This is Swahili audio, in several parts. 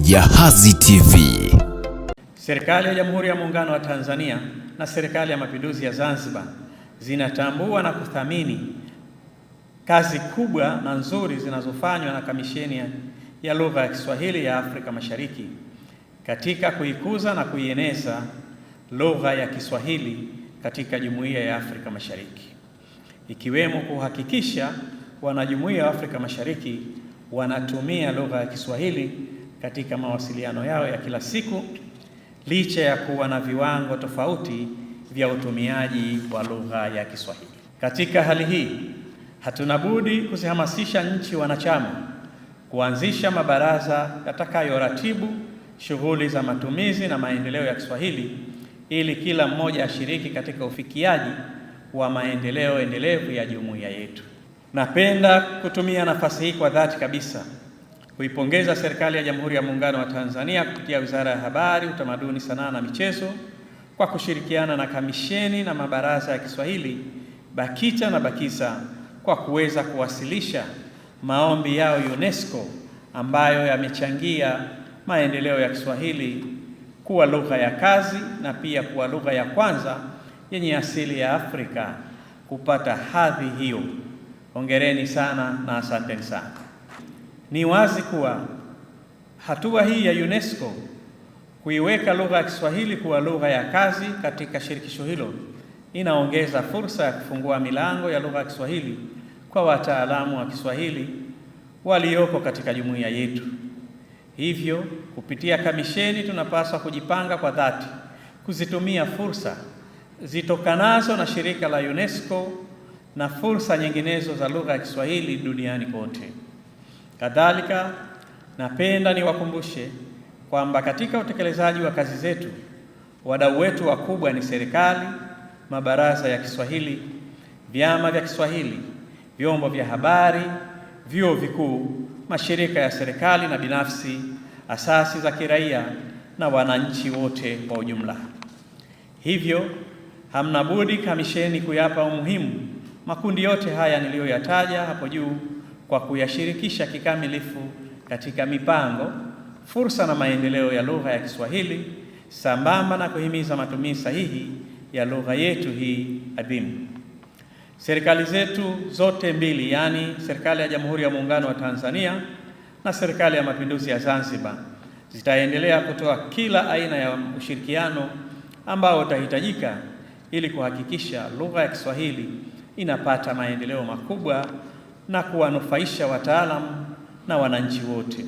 Jahazi TV. Serikali ya Jamhuri ya Muungano wa Tanzania na Serikali ya Mapinduzi ya Zanzibar zinatambua na kuthamini kazi kubwa na nzuri zinazofanywa na Kamisheni ya Lugha ya Kiswahili ya Afrika Mashariki katika kuikuza na kuieneza lugha ya Kiswahili katika Jumuiya ya Afrika Mashariki, ikiwemo kuhakikisha wanajumuiya wa Afrika Mashariki wanatumia lugha ya Kiswahili katika mawasiliano yao ya kila siku, licha ya kuwa na viwango tofauti vya utumiaji wa lugha ya Kiswahili. Katika hali hii, hatuna budi kuzihamasisha nchi wanachama kuanzisha mabaraza yatakayoratibu shughuli za matumizi na maendeleo ya Kiswahili ili kila mmoja ashiriki katika ufikiaji wa maendeleo endelevu ya jumuiya yetu. Napenda kutumia nafasi hii kwa dhati kabisa kuipongeza Serikali ya Jamhuri ya Muungano wa Tanzania kupitia Wizara ya Habari, Utamaduni, Sanaa na Michezo kwa kushirikiana na kamisheni na mabaraza ya Kiswahili BAKITA na BAKIZA kwa kuweza kuwasilisha maombi yao UNESCO ambayo yamechangia maendeleo ya Kiswahili kuwa lugha ya kazi na pia kuwa lugha ya kwanza yenye asili ya Afrika kupata hadhi hiyo. Hongereni sana na asanteni sana. Ni wazi kuwa hatua hii ya UNESCO kuiweka lugha ya Kiswahili kuwa lugha ya kazi katika shirikisho hilo inaongeza fursa ya kufungua milango ya lugha ya Kiswahili kwa wataalamu wa Kiswahili walioko katika jumuiya yetu. Hivyo, kupitia kamisheni tunapaswa kujipanga kwa dhati kuzitumia fursa zitokanazo na shirika la UNESCO na fursa nyinginezo za lugha ya Kiswahili duniani kote. Kadhalika, napenda niwakumbushe kwamba katika utekelezaji wa kazi zetu, wadau wetu wakubwa ni serikali, mabaraza ya Kiswahili, vyama vya Kiswahili, vyombo vya habari, vyuo vikuu, mashirika ya serikali na binafsi, asasi za kiraia na wananchi wote kwa ujumla. Hivyo, hamna budi kamisheni kuyapa umuhimu makundi yote haya niliyoyataja hapo juu kwa kuyashirikisha kikamilifu katika mipango, fursa na maendeleo ya lugha ya Kiswahili sambamba na kuhimiza matumizi sahihi ya lugha yetu hii adhimu. Serikali zetu zote mbili, yaani Serikali ya Jamhuri ya Muungano wa Tanzania na Serikali ya Mapinduzi ya Zanzibar, zitaendelea kutoa kila aina ya ushirikiano ambao utahitajika ili kuhakikisha lugha ya Kiswahili inapata maendeleo makubwa na kuwanufaisha wataalamu na wananchi wote.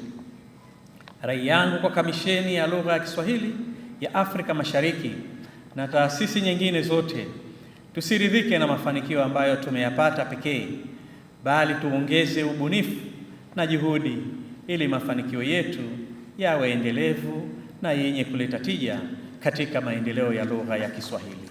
Rai yangu kwa Kamisheni ya Lugha ya Kiswahili ya Afrika Mashariki na taasisi nyingine zote, tusiridhike na mafanikio ambayo tumeyapata pekee, bali tuongeze ubunifu na juhudi ili mafanikio yetu yawe endelevu na yenye kuleta tija katika maendeleo ya lugha ya Kiswahili.